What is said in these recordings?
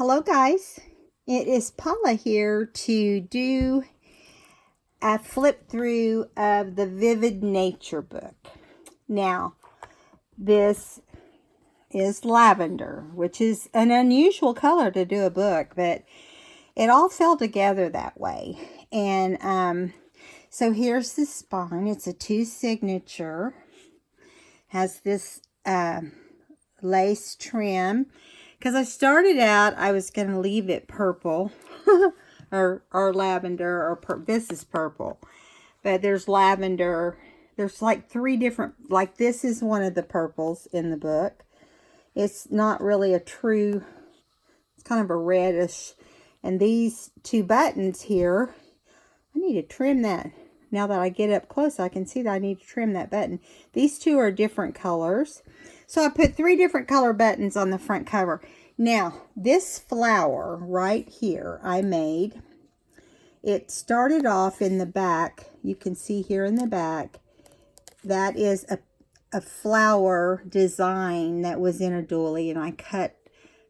Hello guys, it is Paula here to do a flip through of the Vivid Nature book. Now, this is lavender, which is an unusual color to do a book, but it all fell together that way. And so here's the spine. It's a 2 signature. Has this lace trim. Because I started out, I was going to leave it purple or lavender, or this is purple. But there's lavender. There's like 3 different, like this is one of the purples in the book. It's not really a true, it's kind of a reddish. And these 2 buttons here, I need to trim that. Now that I get up close, I can see that I need to trim that button. These 2 are different colors. So I put 3 different color buttons on the front cover. Now, this flower right here I made. It started off in the back. You can see here in the back. That is a flower design that was in a doily. And I cut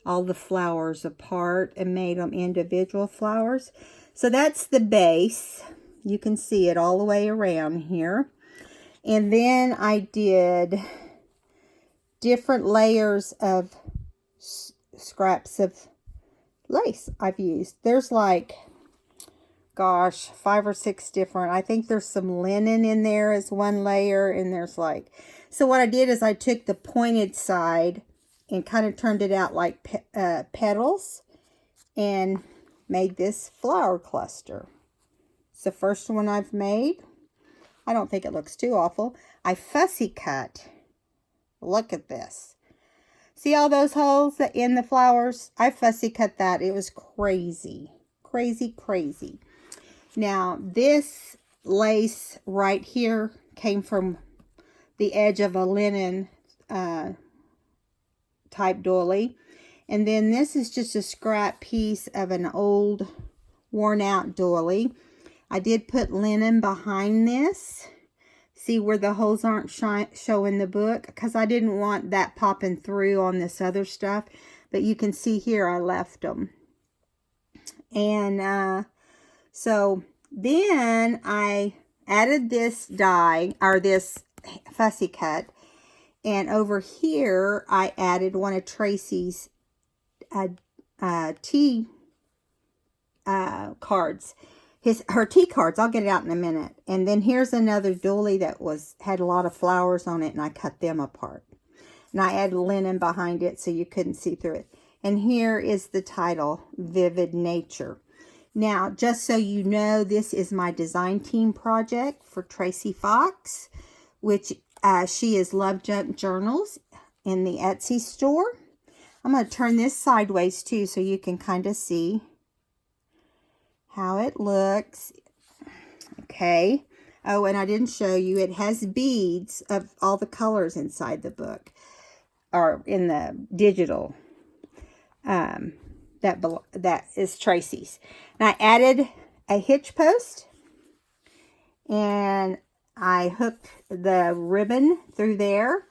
all the flowers apart and made them individual flowers. So that's the base. You can see it all the way around here. And then I did different layers of scraps of lace I've used. There's like, gosh, 5 or 6 different. I think there's some linen in there as one layer. And there's like, so what I did is I took the pointed side and kind of turned it out like petals and made this flower cluster. It's the first one I've made. I don't think it looks too awful. I fussy cut. Look at this. See all those holes in the flowers? I fussy cut that. It was crazy. Crazy, crazy. Now, this lace right here came from the edge of a linen type doily. And then this is just a scrap piece of an old worn out doily. I did put linen behind this. See where the holes aren't showing the book? Because I didn't want that popping through on this other stuff. But you can see here I left them. And so then I added this die, or this fussy cut. And over here I added one of Tracie's tea cards. Her tea cards. I'll get it out in a minute. And then here's another doily that had a lot of flowers on it, and I cut them apart. And I added linen behind it so you couldn't see through it. And here is the title, Vivid Nature. Now, just so you know, this is my design team project for Tracie Fox, which she is Love Junk Journals in the Etsy store. I'm going to turn this sideways too so you can kind of see how it looks. Okay. Oh, and I didn't show you. It has beads of all the colors inside the book, or in the digital. That is Tracie's. And I added a hitch post, and I hooked the ribbon through there.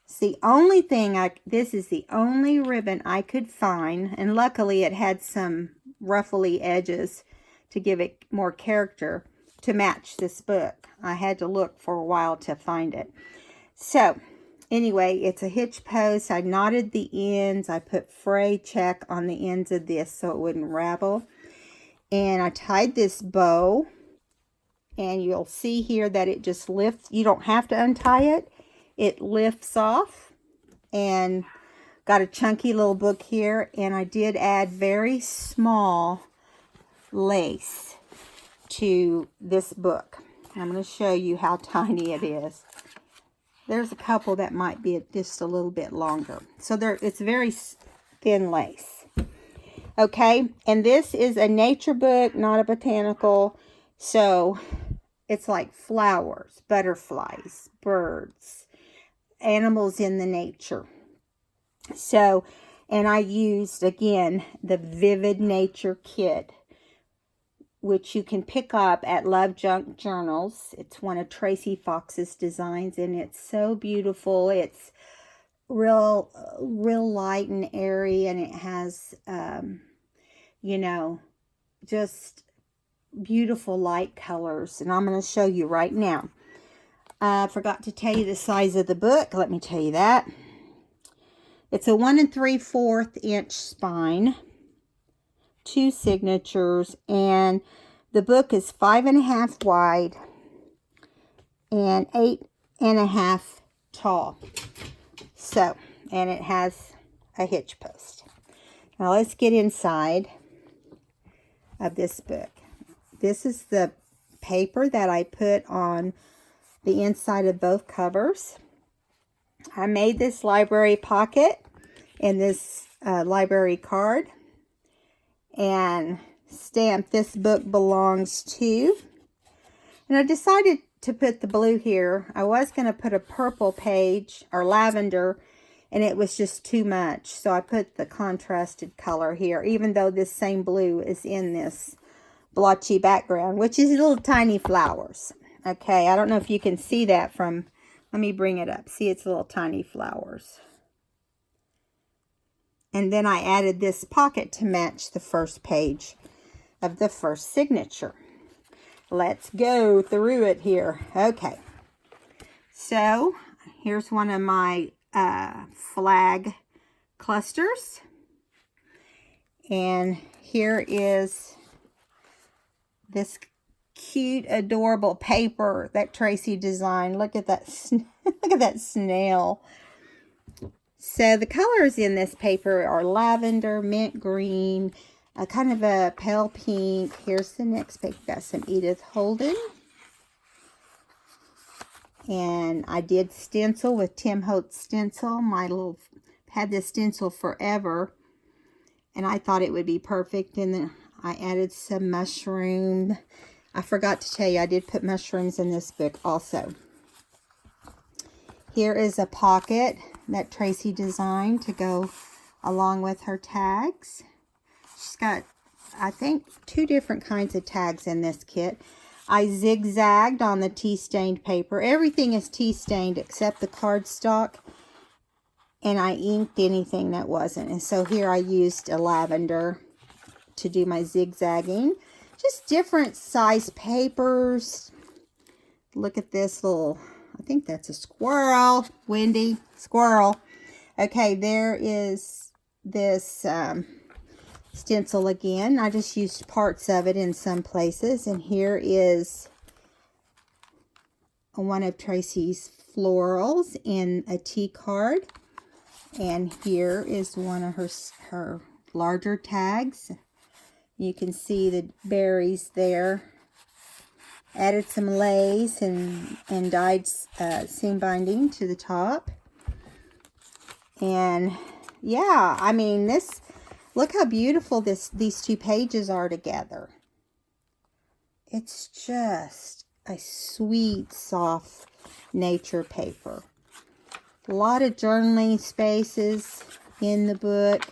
It's the only thing this is the only ribbon I could find, and luckily it had some ruffly edges to give it more character to match this book. I had to look for a while to find it. So anyway, it's a hitch post. I knotted the ends. I put fray check on the ends of this so it wouldn't ravel. And I tied this bow, and you'll see here that it just lifts. You don't have to untie it. It lifts off, and got a chunky little book here. And I did add very small lace to this book. I'm going to show you how tiny it is. There's a couple that might be just a little bit longer. So it's very thin lace. Okay, and this is a nature book, not a botanical. So it's like flowers, butterflies, birds, animals in the nature. So, and I used, again, the Vivid Nature kit, which you can pick up at Love Junk Journals. It's one of Tracie Fox's designs, and it's so beautiful. It's real light and airy, and it has, you know, just beautiful light colors. And I'm going to show you right now. I forgot to tell you the size of the book. Let me tell you that. It's a 1 3/4 inch spine, 2 signatures, and the book is 5.5 wide and 8.5 tall. So, and it has a hitch post. Now let's get inside of this book. This is the paper that I put on the inside of both covers. I made this library pocket in this library card and stamped "This book belongs to." And I decided to put the blue here. I was going to put a purple page or lavender, and it was just too much. So I put the contrasted color here, even though this same blue is in this blotchy background, which is little tiny flowers. Okay, I don't know if you can see that from, let me bring it up. See, it's little tiny flowers. And then I added this pocket to match the first page of the first signature. Let's go through it here. Okay, so here's one of my flag clusters. And here is this cute, adorable paper that Tracie designed. Look at that, look at that snail. So the colors in this paper are lavender, mint green, a kind of a pale pink. Here's the next page. Got some Edith Holden. And I did stencil with Tim Holtz stencil. Had this stencil forever, and I thought it would be perfect. And then I added some mushroom. I forgot to tell you, I did put mushrooms in this book also. Here is a pocket that Tracie designed to go along with her tags. She's got, I think, 2 different kinds of tags in this kit. I zigzagged on the tea-stained paper. Everything is tea-stained except the cardstock. And I inked anything that wasn't. And so here I used a lavender to do my zigzagging. Just different size papers. Look at this little, I think that's a squirrel. Windy squirrel. Okay, there is this stencil again. I just used parts of it in some places. And here is one of Tracie's florals in a tea card. And here is one of her larger tags. You can see the berries there. Added some lace and dyed seam binding to the top. And yeah, I mean, this, look how beautiful these 2 pages are together. It's just a sweet, soft nature paper. A lot of journaling spaces in the book.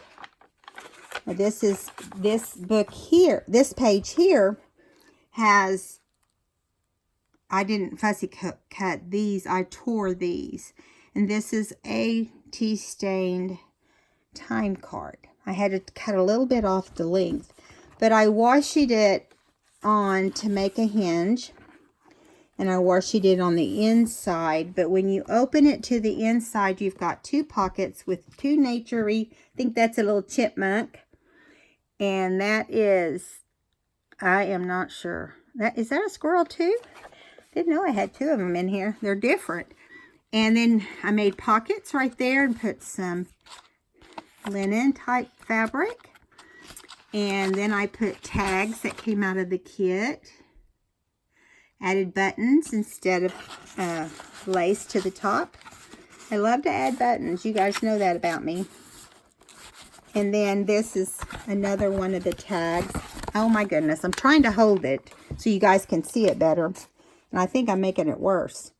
This book here, this page here has, I didn't fussy cut these, I tore these. And this is a tea-stained time card. I had to cut a little bit off the length, but I washi it on to make a hinge. And I washi it on the inside, but when you open it to the inside, you've got 2 pockets with 2 nature-y, I think that's a little chipmunk. And that is, I am not sure. Is that a squirrel too? Didn't know I had 2 of them in here. They're different. And then I made pockets right there and put some linen type fabric. And then I put tags that came out of the kit. Added buttons instead of lace to the top. I love to add buttons. You guys know that about me. And then this is another one of the tags. Oh my goodness, I'm trying to hold it so you guys can see it better. And I think I'm making it worse.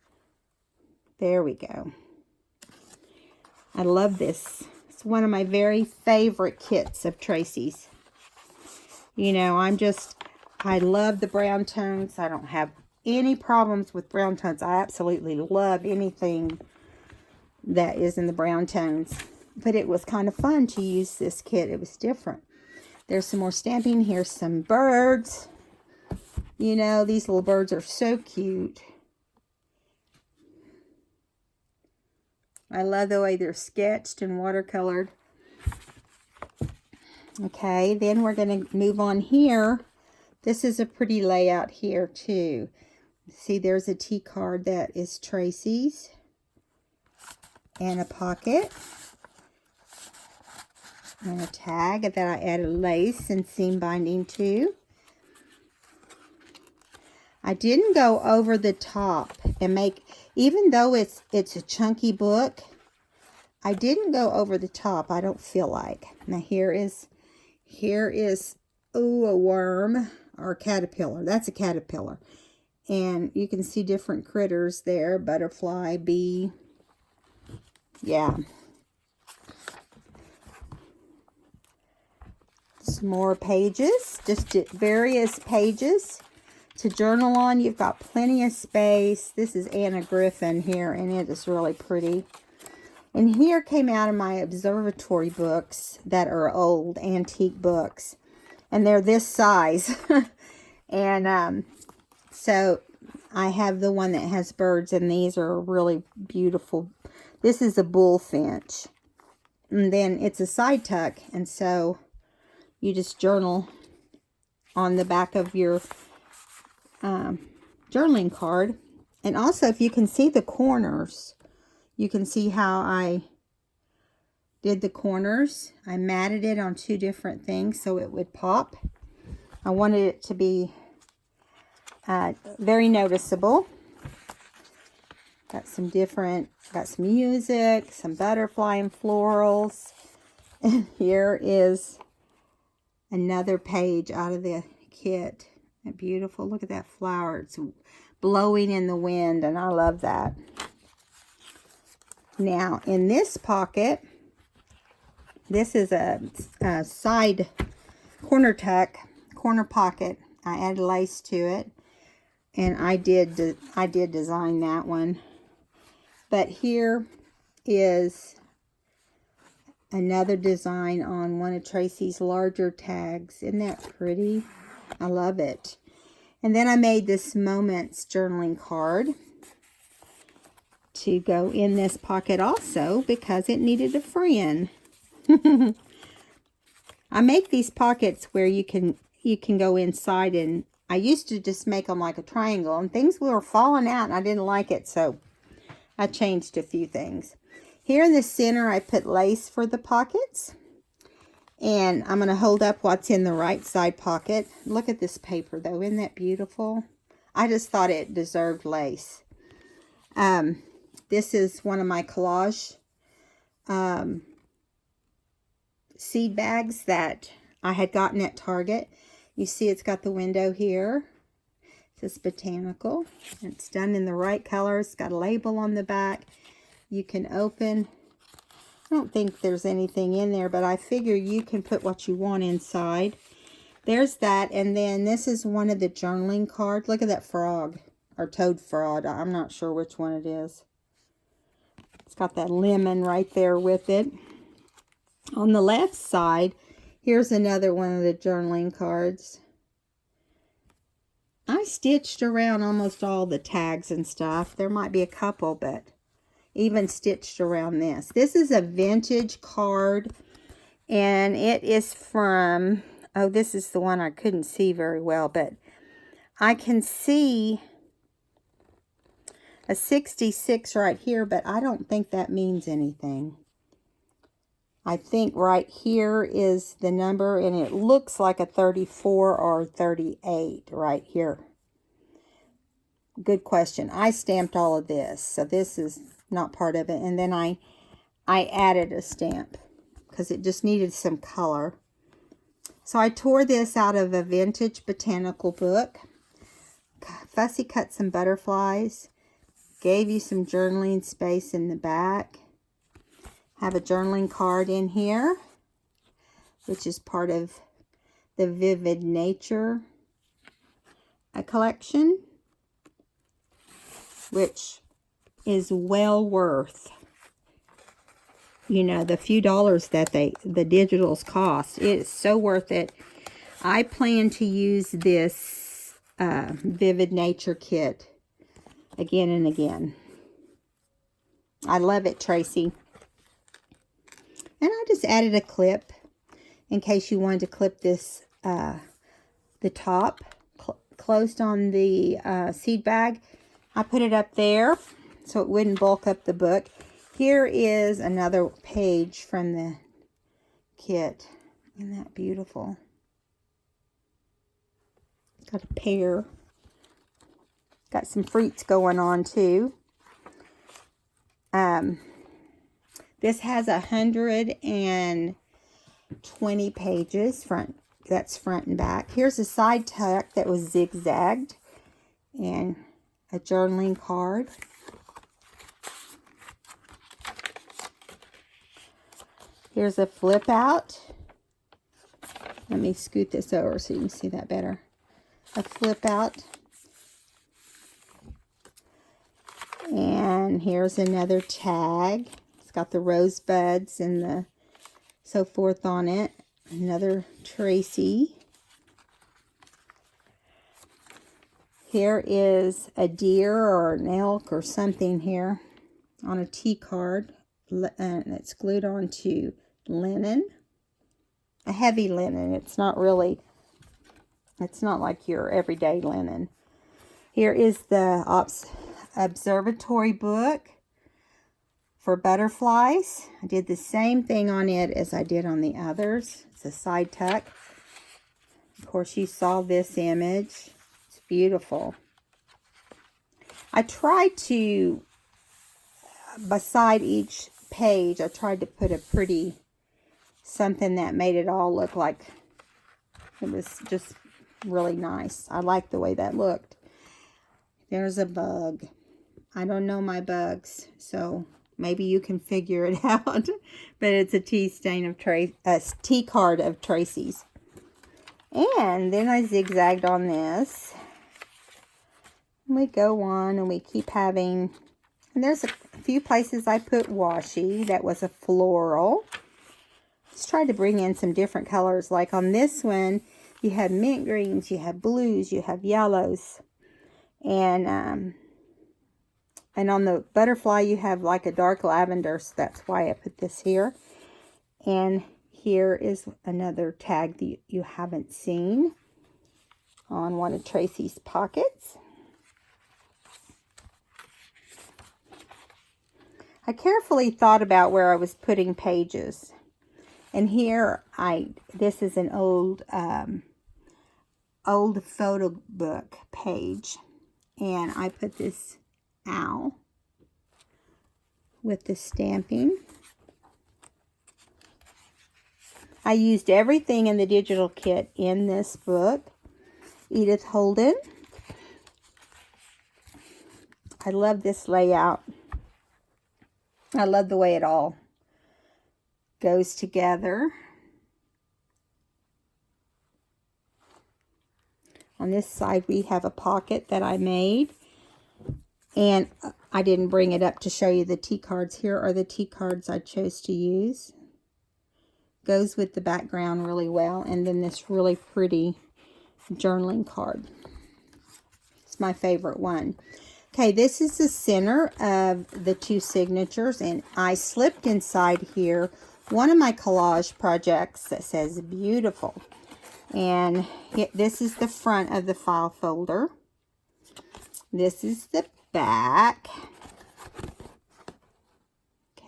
There we go. I love this. It's one of my very favorite kits of Tracie's. You know, I love the brown tones. I don't have any problems with brown tones. I absolutely love anything that is in the brown tones. But it was kind of fun to use this kit. It was different. There's some more stamping. Here's some birds. You know, these little birds are so cute. I love the way they're sketched and watercolored. Okay, then we're going to move on here. This is a pretty layout here too. See, there's a T card that is Tracie's. And a pocket. And a tag that I added lace and seam binding to. I didn't go over the top and make, even though it's a chunky book, I didn't go over the top. I don't feel like. Now here is, ooh, a worm or a caterpillar. That's a caterpillar. And you can see different critters there. Butterfly, bee. Yeah. Some more pages. Just various pages to journal on. You've got plenty of space. This is Anna Griffin here, and it is really pretty. And here came out of my observatory books that are old, antique books. And they're this size. And so I have the one that has birds, and these are really beautiful. This is a bullfinch. And then it's a side tuck, and so you just journal on the back of your journaling card. And also, if you can see the corners, you can see how I did the corners. I matted it on 2 different things so it would pop. I wanted it to be very noticeable. Got some music, some butterfly and florals. And here is another page out of the kit. Beautiful. Look at that flower. It's blowing in the wind, and I love that. Now, in this pocket, this is a side corner pocket. I added lace to it, and I did design that one. But here is another design on one of Tracie's larger tags. Isn't that pretty? I love it. And then I made this Moments journaling card to go in this pocket also because it needed a friend. I make these pockets where you can go inside, and I used to just make them like a triangle, and things were falling out and I didn't like it, so I changed a few things. Here in the center I put lace for the pockets. And I'm going to hold up what's in the right side pocket. Look at this paper, though. Isn't that beautiful? I just thought it deserved lace. This is one of my collage seed bags that I had gotten at Target. You see it's got the window here. It says botanical. It's done in the right color. It's got a label on the back. You can open. I don't think there's anything in there, but I figure you can put what you want inside. There's that, and then this is one of the journaling cards. Look at that frog, or toad frog. I'm not sure which one it is. It's got that lemon right there with it. On the left side, here's another one of the journaling cards. I stitched around almost all the tags and stuff. There might be a couple, but even stitched around this. This is a vintage card, and it is from, oh, this is the one I couldn't see very well, but I can see a 66 right here, but I don't think that means anything. I think right here is the number, and it looks like a 34 or 38 right here. Good question. I stamped all of this, so this is not part of it. And then I added a stamp because it just needed some color. So I tore this out of a vintage botanical book. Fussy cut some butterflies. Gave you some journaling space in the back. Have a journaling card in here, which is part of the Vivid Nature collection, which is well worth you know, the few dollars that the digitals cost. It is so worth it. I plan to use this Vivid Nature kit again and again. I love it, Tracie. And I just added a clip in case you wanted to clip this, the top closed on the seed bag. I put it up there so it wouldn't bulk up the book. Here is another page from the kit. Isn't that beautiful? Got a pear. Got some fruits going on too. This has 120 pages. That's front and back. Here's a side tuck that was zigzagged. And a journaling card. Here's a flip out. Let me scoot this over so you can see that better. A flip out. And here's another tag. It's got the rosebuds and the so forth on it. Another Tracie. Here is a deer or an elk or something here on a T card. And it's glued onto linen. A heavy linen. It's not like your everyday linen. Here is the observatory book for butterflies. I did the same thing on it as I did on the others. It's a side tuck. Of course, you saw this image. It's beautiful. I tried to, beside each page, I tried to put a pretty something that made it all look like it was just really nice. I like the way that looked. There's a bug. I don't know my bugs, so maybe you can figure it out. But it's a tea card of Tracie's. And then I zigzagged on this. We go on and we keep having, and there's a few places I put washi. That was a floral. Just tried to bring in some different colors. Like on this one, you have mint greens, you have blues, you have yellows. And on the butterfly, you have like a dark lavender, so that's why I put this here. And here is another tag that you haven't seen on one of Tracie's pockets. I carefully thought about where I was putting pages. And here, this is an old photo book page. And I put this owl with the stamping. I used everything in the digital kit in this book. Edith Holden. I love this layout. I love the way it all goes together. On this side, we have a pocket that I made. And I didn't bring it up to show you the T cards. Here are the T cards I chose to use. Goes with the background really well. And then this really pretty journaling card. It's my favorite one. Okay, this is the center of the two signatures. And I slipped inside here one of my collage projects that says beautiful. And this is the front of the file folder. This is the back.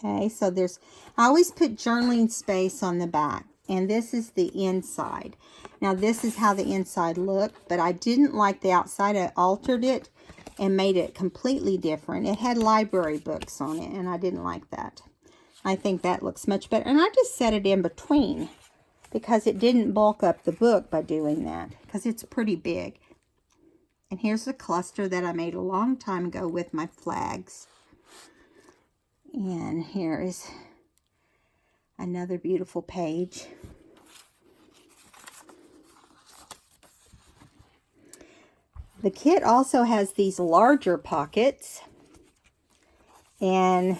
Okay, so I always put journaling space on the back. And this is the inside. Now, this is how the inside looked, but I didn't like the outside. I altered it and made it completely different. It had library books on it, and I didn't like that. I think that looks much better. And I just set it in between because it didn't bulk up the book by doing that because it's pretty big. And here's a cluster that I made a long time ago with my flags. And here is another beautiful page. The kit also has these larger pockets. And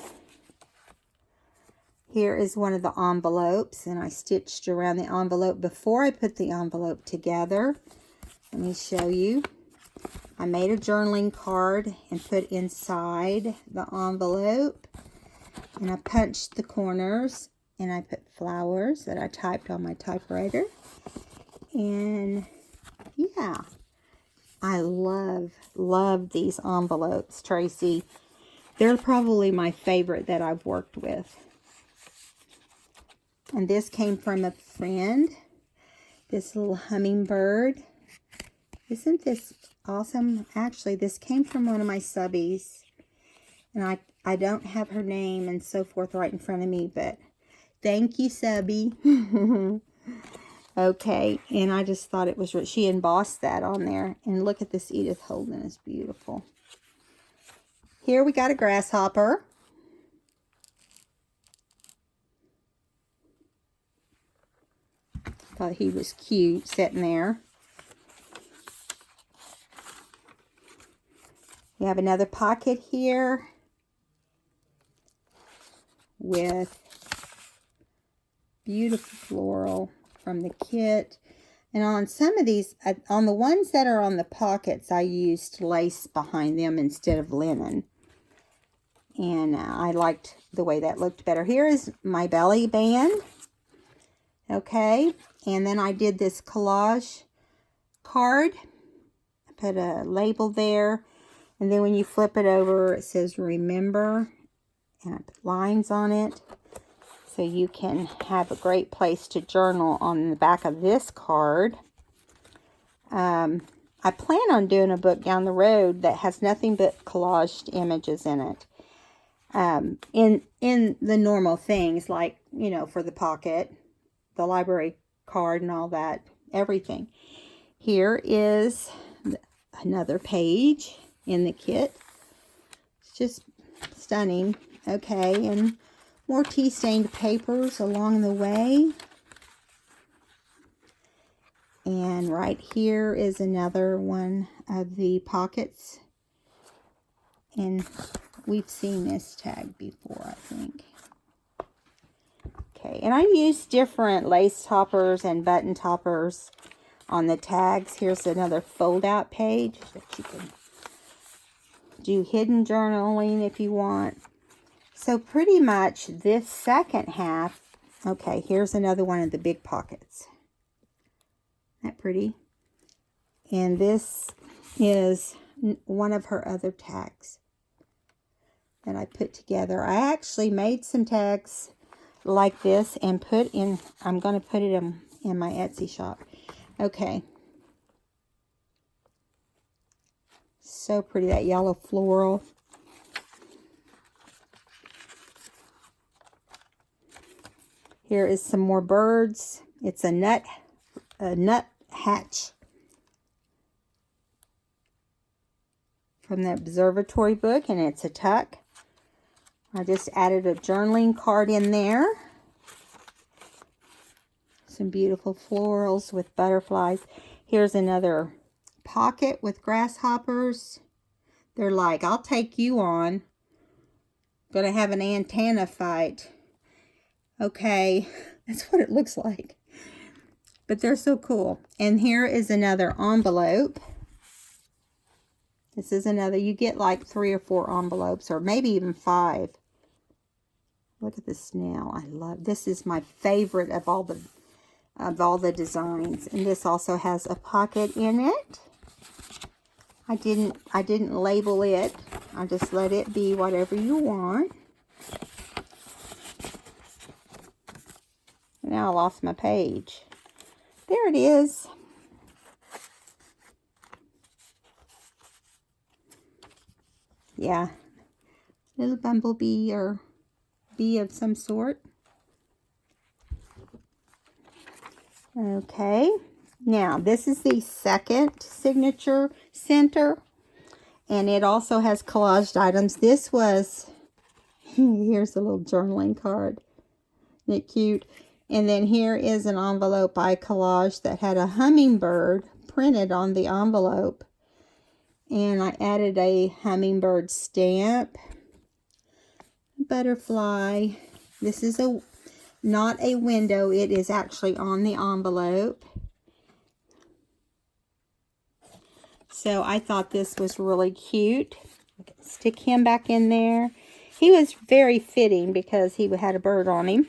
Here is one of the envelopes, and I stitched around the envelope before I put the envelope together. Let me show you. I made a journaling card and put inside the envelope, and I punched the corners, and I put flowers that I typed on my typewriter. And yeah, I love these envelopes, Tracie. They're probably my favorite that I've worked with. And this came from a friend, this little hummingbird. Isn't this awesome? Actually, this came from one of my subbies. And I don't have her name and so forth right in front of me, but thank you, subby. Okay, and I just thought it was, she embossed that on there. And look at this Edith Holden, it's beautiful. Here we got a grasshopper. Thought he was cute sitting there. We have another pocket here with beautiful floral from the kit. And on some of these, on the ones that are on the pockets, I used lace behind them instead of linen. And I liked the way that looked better. Here is my belly band. Okay, and then I did this collage card. I put a label there, and then when you flip it over, it says remember, and I put lines on it, so you can have a great place to journal on the back of this card. I plan on doing a book down the road that has nothing but collaged images in it. In the normal things, like, you know, for the pocket, the library card and all that, everything. Here is another page in the kit. It's just stunning. Okay, and more tea stained papers along the way. And right here is another one of the pockets. And we've seen this tag before, I think. Okay, and I used different lace toppers and button toppers on the tags. Here's another fold-out page that you can do hidden journaling if you want. So pretty much this second half, okay, here's another one of the big pockets. Isn't that pretty? And this is one of her other tags that I put together. I actually made some tags like this and put in, I'm going to put it in my Etsy shop. Okay. So pretty, that yellow floral. Here is some more birds. It's a nut hatch from the observatory book, and it's a tuck. I just added a journaling card in there. Some beautiful florals with butterflies. Here's another pocket with grasshoppers. They're like, I'll take you on. Gonna have an antenna fight. Okay, that's what it looks like. But they're so cool. And here is another envelope. This is another, you get like 3 or 4 envelopes, or maybe even 5. Look at the snail. I love, this is my favorite of all the designs. And this also has a pocket in it. I didn't label it. I just let it be whatever you want. Now I lost my page. There it is. Yeah. Little bumblebee or bee of some sort. Okay. Now, this is the second signature center. And it also has collaged items. This was, here's a little journaling card. Isn't it cute? And then here is an envelope I collaged that had a hummingbird printed on the envelope. And I added a hummingbird stamp, butterfly, This is not a window. It is actually on the envelope. So I thought this was really cute. Stick him back in there. He was very fitting because he had a bird on him.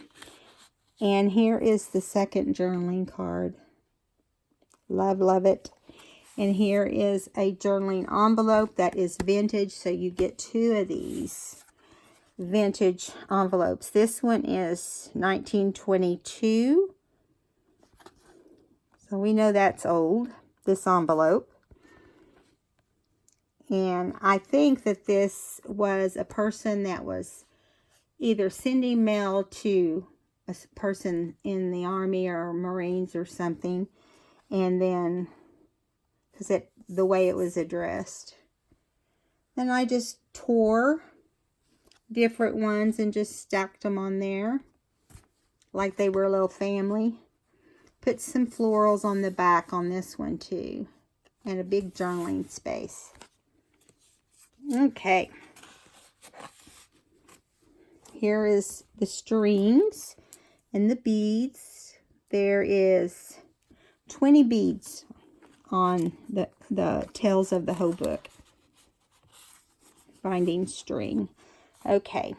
And here is the second journaling card. Love, love it. And here is a journaling envelope that is vintage. So you get 2 of these vintage envelopes. This one is 1922. So we know that's old, this envelope. And I think that this was a person that was either sending mail to a person in the Army or Marines or something. And then, because the way it was addressed. Then I just tore different ones and just stacked them on there. Like they were a little family. Put some florals on the back on this one too. And a big journaling space. Okay. Here is the strings and the beads. There is 20 beads on the tails of the whole book. Binding string. Okay.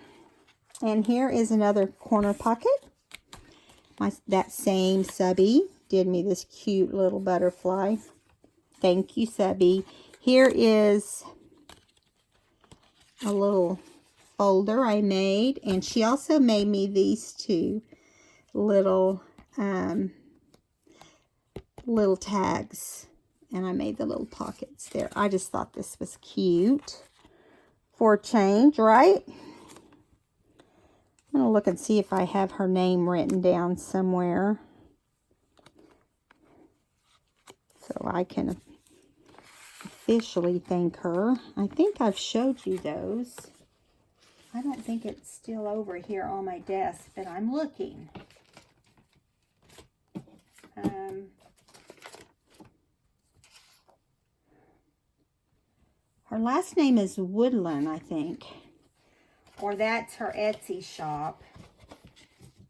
And here is another corner pocket. That same subby did me this cute little butterfly. Thank you, subby. Here is a little folder I made, and she also made me these 2 little little tags, and I made the little pockets there. I just thought this was cute for a change, right? I'm gonna look and see if I have her name written down somewhere so I can officially thank her. I think I've showed you those. I don't think it's still over here on my desk, but I'm looking. Her last name is Woodland, I think. Or that's her Etsy shop.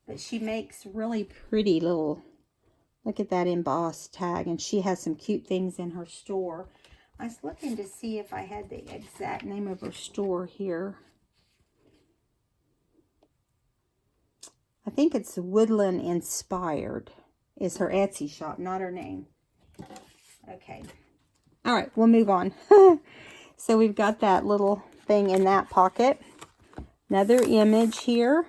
But she makes really pretty little, look at that embossed tag. And she has some cute things in her store. I was looking to see if I had the exact name of her store here. I think it's Woodland Inspired is her Etsy shop, not her name. Okay. All right, we'll move on. So we've got that little thing in that pocket. Another image here.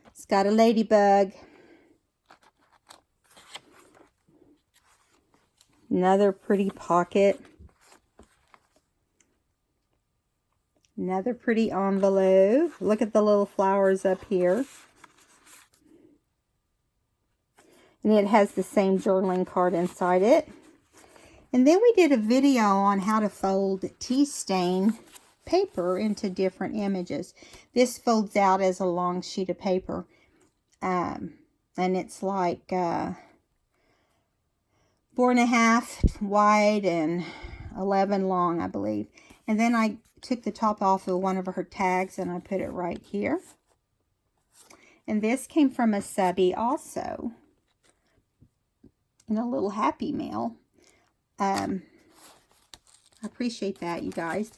It's got a ladybug. Another pretty pocket. Another pretty envelope. Look at the little flowers up here. And it has the same journaling card inside it. And then we did a video on how to fold tea stain paper into different images. This folds out as a long sheet of paper. And it's like 4.5 wide and 11 long, I believe. And then I took the top off of one of her tags and I put it right here. And this came from a subby also. In a little Happy Mail. I appreciate that, you guys.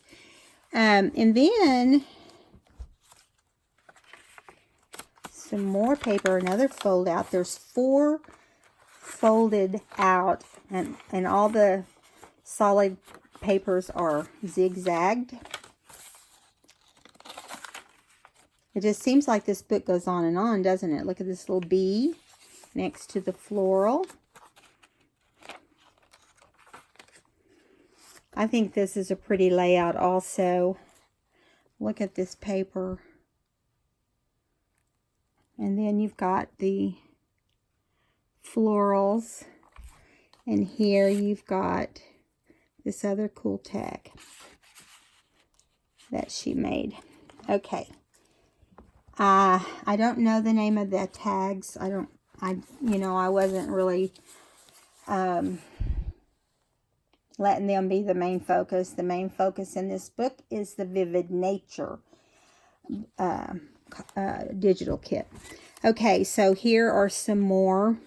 And then some more paper, another fold out. There's 4 folded out, and all the solid papers are zigzagged. It just seems like this book goes on and on, doesn't it? Look at this little bee next to the floral. I think this is a pretty layout also. Look at this paper. And then you've got the florals. And here you've got this other cool tag that she made. Okay. I don't know the name of the tags. I wasn't really letting them be the main focus. The main focus in this book is the vivid nature digital kit. Okay, so here are some more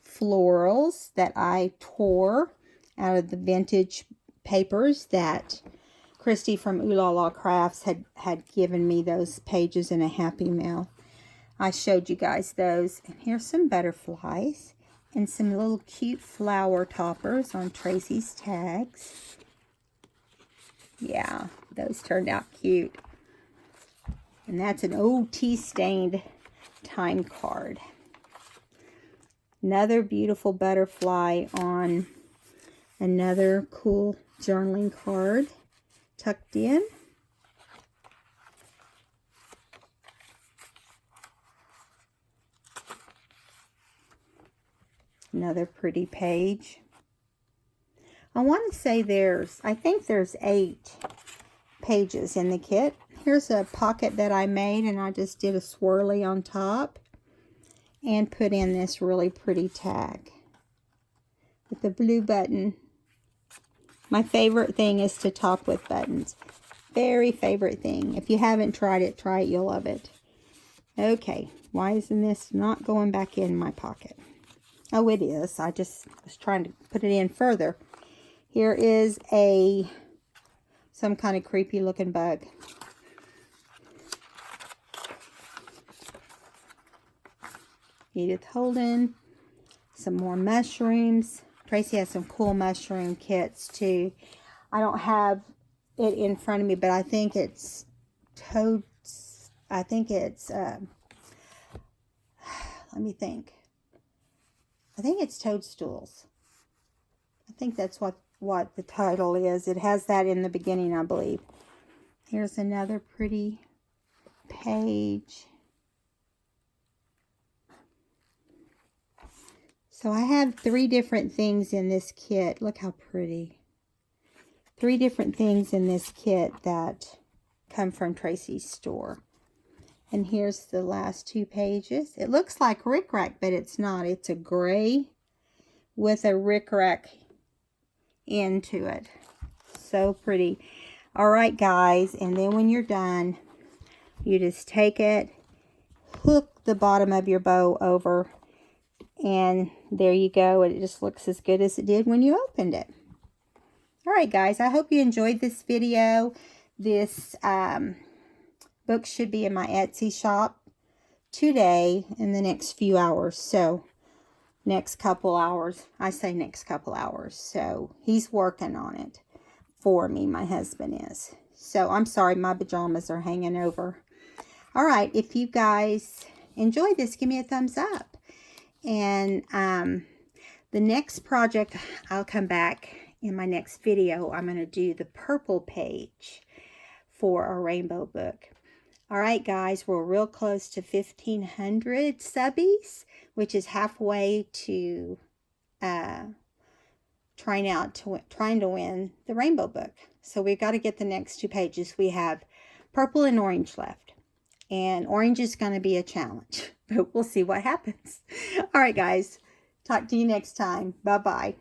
florals that I tore out of the vintage papers that Christy from Ooh La La Crafts had given me those pages in a Happy Mail. I showed you guys those. And here's some butterflies and some little cute flower toppers on Tracie's tags. Yeah, those turned out cute. And that's an old tea-stained time card. Another beautiful butterfly on another cool journaling card tucked in. Another pretty page. I want to say I think there's 8 pages in the kit. Here's a pocket that I made, and I just did a swirly on top and put in this really pretty tag with the blue button. My favorite thing is to top with buttons. Very favorite thing. If you haven't tried it, try it. You'll love it. Okay, why isn't this not going back in my pocket? Oh, it is. I just was trying to put it in further. Here is some kind of creepy looking bug. Edith Holden. Some more mushrooms. Tracie has some cool mushroom kits too. I don't have it in front of me, but I think it's toads. I think it's let me think. I think it's toadstools. I think that's what the title is. It has that in the beginning, I believe. Here's another pretty page. So I have 3 different things in this kit. Look how pretty. 3 different things in this kit that come from Tracie's store. And here's the last 2 pages. It looks like rickrack, but it's not. It's a gray with a rickrack into it. So pretty. All right, guys. And then when you're done, you just take it, hook the bottom of your bow over, and there you go. It just looks as good as it did when you opened it. All right, guys. I hope you enjoyed this video. This book should be in my Etsy shop today in the next few hours. So next couple hours. I say next couple hours. So he's working on it for me. My husband is. So I'm sorry, my pajamas are hanging over. All right. If you guys enjoyed this, give me a thumbs up. And the next project, I'll come back in my next video. I'm going to do the purple page for a rainbow book. All right, guys, we're real close to 1,500 subbies, which is halfway to trying to win the rainbow book. So we've got to get the next 2 pages. We have purple and orange left. And orange is going to be a challenge, but we'll see what happens. All right, guys. Talk to you next time. Bye-bye.